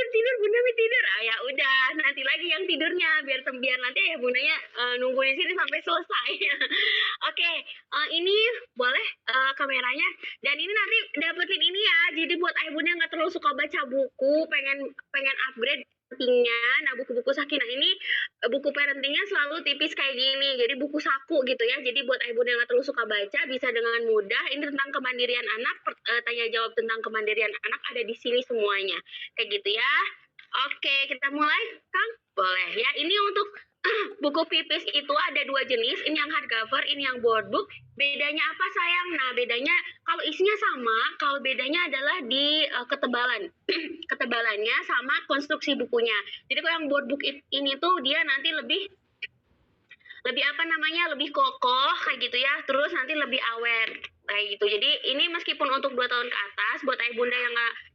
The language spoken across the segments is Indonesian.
tidur, Bunda mau tidur. Ah ya udah, nanti lagi yang tidurnya biar nanti ya Bundanya nunggu di sini sampai selesai. Oke, ini boleh kameranya. Dan ini nanti dapetin ini ya. Jadi buat ayah bunda nggak terlalu suka baca buku, pengen upgrade parentingnya. Nah, buku-buku Sakinah ini buku parentingnya selalu tipis kayak gini. Jadi buku saku gitu ya. Jadi buat ayah bunda yang nggak terlalu suka baca bisa dengan mudah. Ini tentang kemandirian anak, tanya jawab tentang kemandirian anak ada di sini semuanya. Kayak gitu ya. Oke, kita mulai, Kang? Boleh ya. Ini untuk buku pipis itu ada 2 jenis, ini yang hardcover, ini yang board book. Bedanya apa sayang? Nah, bedanya kalau isinya sama, kalau bedanya adalah di ketebalan. Ketebalannya sama konstruksi bukunya. Jadi kalau yang board book ini tuh dia nanti lebih apa namanya, lebih kokoh kayak gitu ya, terus nanti lebih awet kayak gitu. Jadi ini meskipun untuk 2 tahun ke atas, buat ayah bunda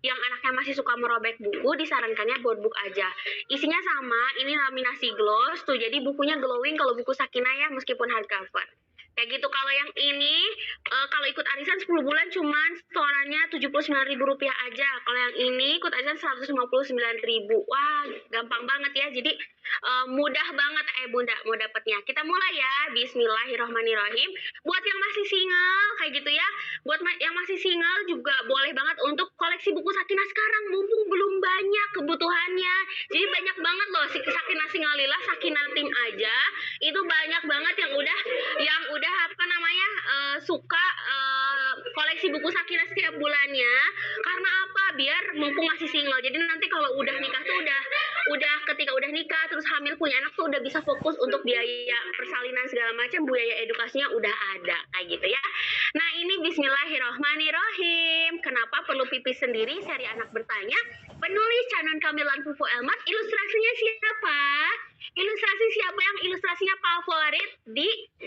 yang anaknya masih suka merobek buku, disarankannya board book aja. Isinya sama, ini laminasi gloss tuh, jadi bukunya glowing kalau buku Sakinah ya, meskipun hardcover. Kayak gitu. Kalau yang ini kalau ikut arisan 10 bulan cuman setorannya Rp79.000 aja. Kalau yang ini ikut arisan Rp159.000. Wah, gampang banget ya. Jadi mudah banget bunda mau dapatnya. Kita mulai ya. Bismillahirrahmanirrahim. Buat yang masih single kayak gitu ya. Buat yang masih single juga boleh banget untuk koleksi buku Sakinah sekarang, mumpung belum banyak kebutuhannya. Jadi banyak banget loh Sakinah Singalillah, Sakinah tim aja. Itu banyak banget yang udah apa namanya suka koleksi buku Sakinah setiap bulannya. Karena apa? Biar mumpung masih single. Jadi nanti kalau udah nikah tuh udah ketika udah nikah terus hamil punya anak tuh udah bisa fokus untuk biaya persalinan segala macam, biaya edukasinya udah ada kayak gitu ya. Nah, ini bismillahirrohmanirrohim. Kenapa perlu pipis sendiri? Seri anak bertanya. Penulis Canon Kamilan Fufu Elmat. Ilustrasinya siapa? Ilustrasi siapa yang ilustrasinya favorit?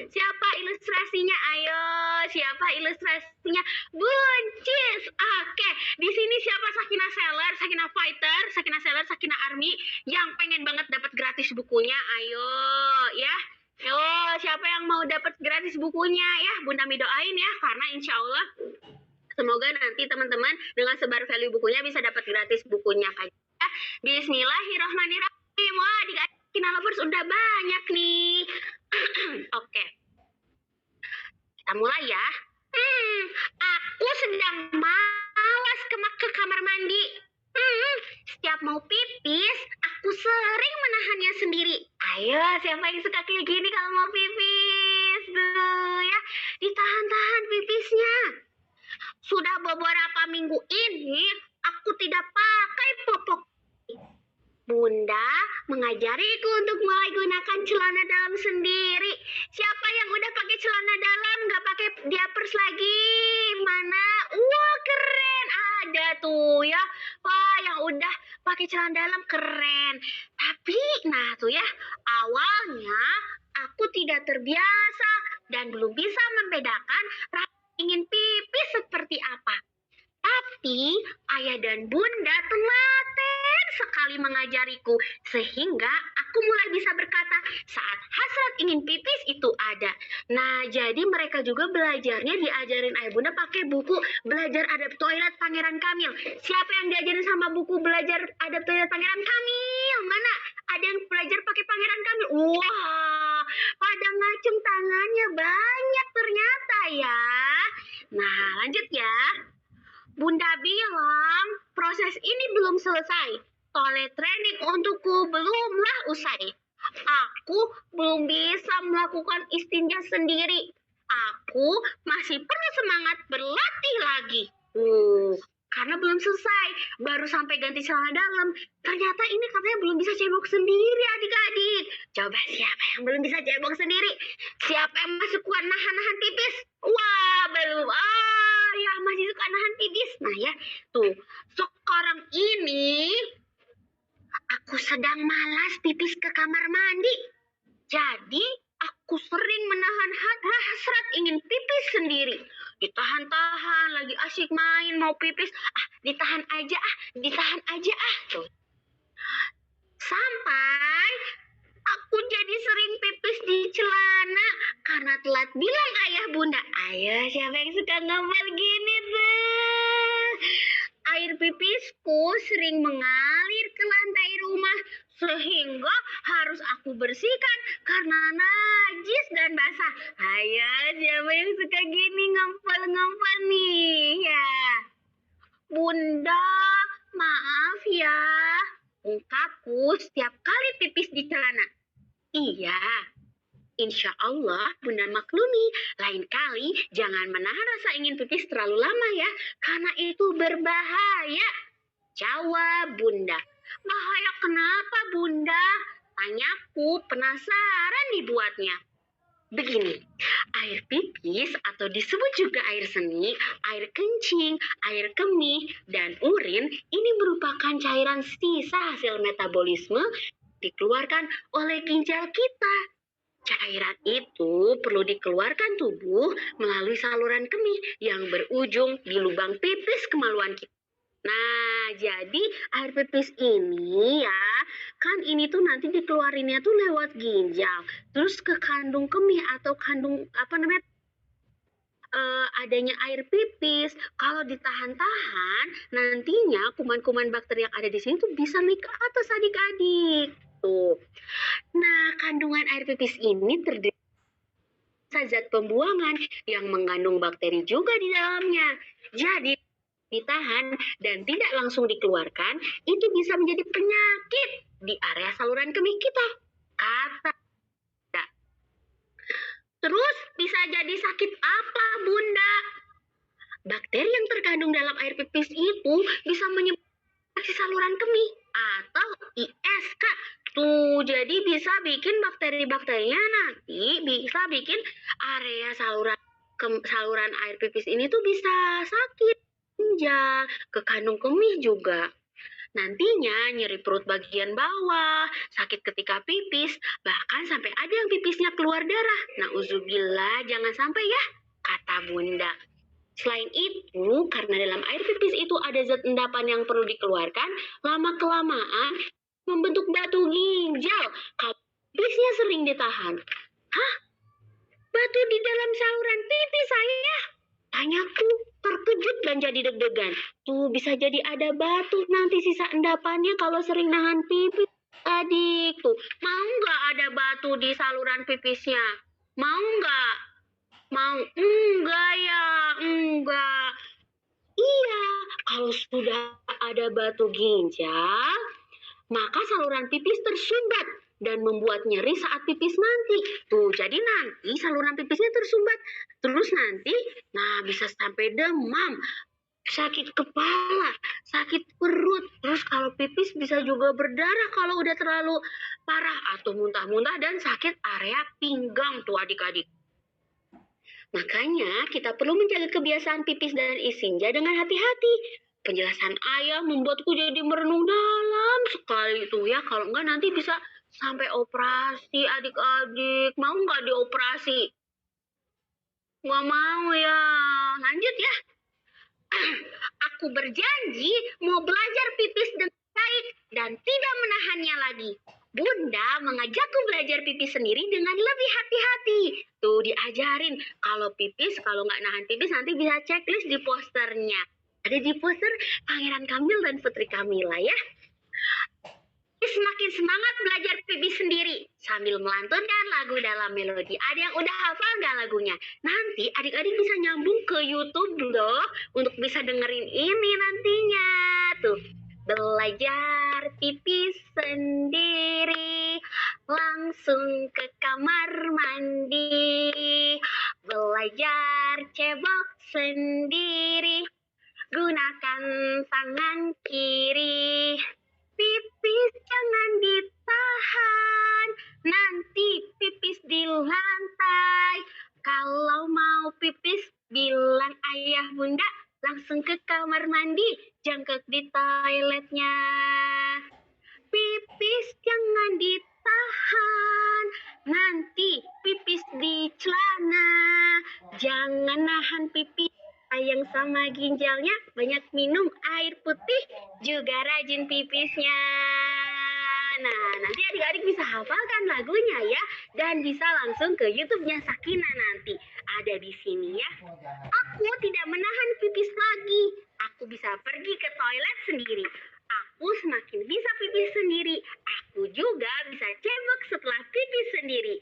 Siapa ilustrasinya? Ayo, siapa ilustrasinya? Buncis. Oke, di sini siapa Sakinah seller, Sakinah fighter, Sakinah seller, Sakinah army yang pengen banget dapat gratis bukunya? Ayo, ya. Yo, siapa yang mau dapat gratis bukunya ya? Bunda Mi doain ya, karena insya Allah semoga nanti teman-teman dengan sebar value bukunya bisa dapat gratis bukunya kayak. Bismillahirrahmanirrahim. Wah, di Sakinah Lovers udah banyak nih. Oke. Kita mulai ya. Aku sedang malas ke kamar mandi. Setiap mau pipis, aku sering menahannya sendiri. Ayo, siapa yang suka kayak gini kalau mau pipis? Duh, ya, ditahan-tahan pipisnya. Sudah beberapa minggu ini, aku tidak pakai popok. Bunda mengajariku untuk mulai gunakan celana dalam sendiri. Siapa yang udah pakai celana dalam, nggak pakai diapers lagi? Mana? Wah, keren. Ada tuh ya. Wah, yang udah pakai celana dalam keren. Tapi, nah tuh ya, awalnya aku tidak terbiasa dan belum bisa membedakan ingin pipis seperti apa. Tapi ayah dan bunda telaten sekali mengajariku sehingga aku mulai bisa berkata saat hasrat ingin pipis itu ada. Nah, jadi mereka juga belajarnya diajarin ayah bunda pakai buku Belajar Adab Toilet Pangeran Kamil. Siapa yang diajarin sama buku Belajar Adab Toilet Pangeran Kamil? Mana? Ada yang belajar pakai Pangeran Kamil? Wah, pada ngacung tangannya banyak ternyata ya. Nah, lanjut ya. Bunda bilang proses ini belum selesai. Toilet training untukku belumlah usai. Aku belum bisa melakukan istinja sendiri. Aku masih perlu semangat berlatih lagi. Karena belum selesai, baru sampai ganti celana dalam. Ternyata ini katanya belum bisa cebok sendiri adik-adik. Coba siapa yang belum bisa cebok sendiri? Siapa yang masih kuat nahan-nahan pipis? Wah, belum. Ya masih suka nahan pipis. Nah ya, tuh. Sekarang ini aku sedang malas pipis ke kamar mandi. Jadi aku sering menahan hasrat ingin pipis sendiri. Ditahan-tahan, lagi asyik main mau pipis. Ditahan aja. Tuh. Sampai aku jadi sering pipis di celana karena telat bilang ayah bunda. Ayo, siapa yang suka ngomel gini tuh? air pipisku sering mengalir ke lantai rumah sehingga harus aku bersihkan karena najis dan basah. Ayo, siapa yang suka gini ngempel-ngempel nih? Ya, Bunda, maaf ya. Ungkapku setiap kali pipis di celana. Iya, insya Allah Bunda maklumi. Lain kali jangan menahan rasa ingin pipis terlalu lama ya, karena itu berbahaya. Jawab Bunda. Bahaya kenapa Bunda? Tanyaku, penasaran dibuatnya. Begini, air pipis atau disebut juga air seni, air kencing, air kemih, dan urin ini merupakan cairan sisa hasil metabolisme dikeluarkan oleh ginjal kita. Cairan itu perlu dikeluarkan tubuh melalui saluran kemih yang berujung di lubang pipis kemaluan kita. Nah, jadi air pipis ini ya, kan ini tuh nanti dikeluarinnya tuh lewat ginjal, terus ke kandung kemih atau kandung adanya air pipis. Kalau ditahan-tahan, nantinya kuman-kuman bakteri yang ada di sini tuh bisa naik ke atas adik-adik. Tuh. Nah, kandungan air pipis ini terdiri zat pembuangan yang mengandung bakteri juga di dalamnya. Jadi ditahan dan tidak langsung dikeluarkan, itu bisa menjadi penyakit di area saluran kemih kita. Kata. Terus bisa jadi sakit apa, Bunda? Bakteri yang terkandung dalam air pipis itu bisa menyebabkan saluran kemih atau ISK. Tuh, jadi bisa bikin bakteri-bakterinya nanti bisa bikin area saluran air pipis ini tuh bisa sakit. Ginjal, ke kandung kemih juga. Nantinya nyeri perut bagian bawah, sakit ketika pipis, bahkan sampai ada yang pipisnya keluar darah. Nauzubillah, jangan sampai ya, kata Bunda. Selain itu, karena dalam air pipis itu ada zat endapan yang perlu dikeluarkan, lama-kelamaan membentuk batu ginjal kalau pipisnya sering ditahan. Hah? Batu di dalam saluran pipis saya? Tanyaku, terkejut dan jadi deg-degan. Tuh, bisa jadi ada batu nanti sisa endapannya kalau sering nahan pipis. Adik, tuh, mau nggak ada batu di saluran pipisnya? Mau nggak? Mau? Enggak ya, enggak. Iya, kalau sudah ada batu ginjal, maka saluran pipis tersumbat dan membuat nyeri saat pipis nanti. Tuh, jadi nanti saluran pipisnya tersumbat. Terus nanti, nah bisa sampai demam, sakit kepala, sakit perut. Terus kalau pipis bisa juga berdarah kalau udah terlalu parah atau muntah-muntah dan sakit area pinggang tuh adik-adik. Makanya kita perlu menjaga kebiasaan pipis dan istinja dengan hati-hati. Penjelasan ayah membuatku jadi merenung dalam sekali tuh ya. Kalau enggak nanti bisa sampai operasi adik-adik. Mau nggak dioperasi? Nggak mau ya. Lanjut ya. Aku berjanji mau belajar pipis dengan baik dan tidak menahannya lagi. Bunda mengajakku belajar pipis sendiri dengan lebih hati-hati. Tuh diajarin kalau pipis, kalau nggak nahan pipis nanti bisa checklist di posternya. Ada di poster Pangeran Kamil dan Putri Kamila ya. Semakin semangat belajar pipis sendiri sambil melantunkan lagu dalam melodi. Ada yang udah hafal nggak lagunya? Nanti adik-adik bisa nyambung ke YouTube loh untuk bisa dengerin ini nantinya. Tuh, belajar pipis sendiri langsung ke kamar mandi. Belajar cebok sendiri gunakan tangan kiri. Pipis jangan ditahan, nanti pipis di lantai. Kalau mau pipis, bilang ayah bunda, langsung ke kamar mandi, jangkek di toiletnya. Pipis jangan ditahan, nanti pipis di celana. Jangan nahan pipis, sayang sama ginjalnya, banyak minum air putih, juga rajin pipisnya. Nah, nanti adik-adik bisa hafalkan lagunya ya. Dan bisa langsung ke YouTube-nya Sakinah nanti. Ada di sini ya. Aku tidak menahan pipis lagi. Aku bisa pergi ke toilet sendiri. Aku semakin bisa pipis sendiri. Aku juga bisa cebok setelah pipis sendiri.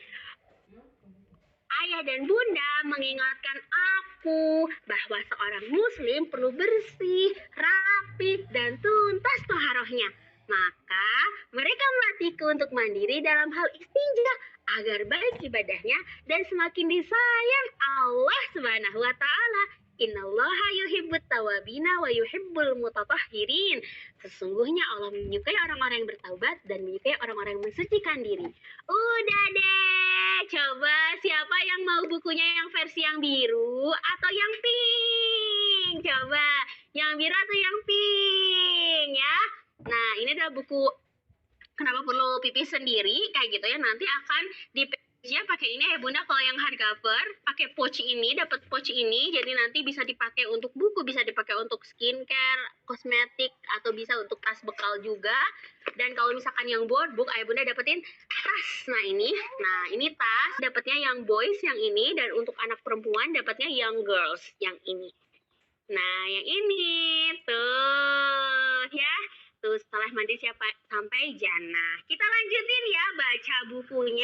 Ayah dan bunda mengingatkan aku bahwa seorang muslim perlu bersih, rapi, dan tuntas toharohnya. Maka mereka melatihku untuk mandiri dalam hal istinja agar baik ibadahnya dan semakin disayang Allah Subhanahu wa taala. Innallaha yuhibbut tawabina wa yuhibbul mutatahhirin. Sesungguhnya Allah menyukai orang-orang yang bertaubat dan menyukai orang-orang yang mensucikan diri. Udah deh, coba siapa yang mau bukunya yang versi yang biru atau yang pink? Coba, yang biru atau yang pink ya? Nah, ini adalah buku kenapa perlu pipis sendiri, kayak gitu ya. Nanti akan di page-nya pakai ini ya bunda, kalau yang hardcover pakai pouch ini, dapat pouch ini, jadi nanti bisa dipakai untuk buku, bisa dipakai untuk skincare, kosmetik, atau bisa untuk tas bekal juga. Dan kalau misalkan yang board book, ayah bunda dapetin tas. Nah ini tas, dapatnya yang boys yang ini, dan untuk anak perempuan dapatnya yang girls yang ini. Nah yang ini tuh ya. Tuh setelah mandi sampai jannah. Kita lanjutin ya baca bukunya.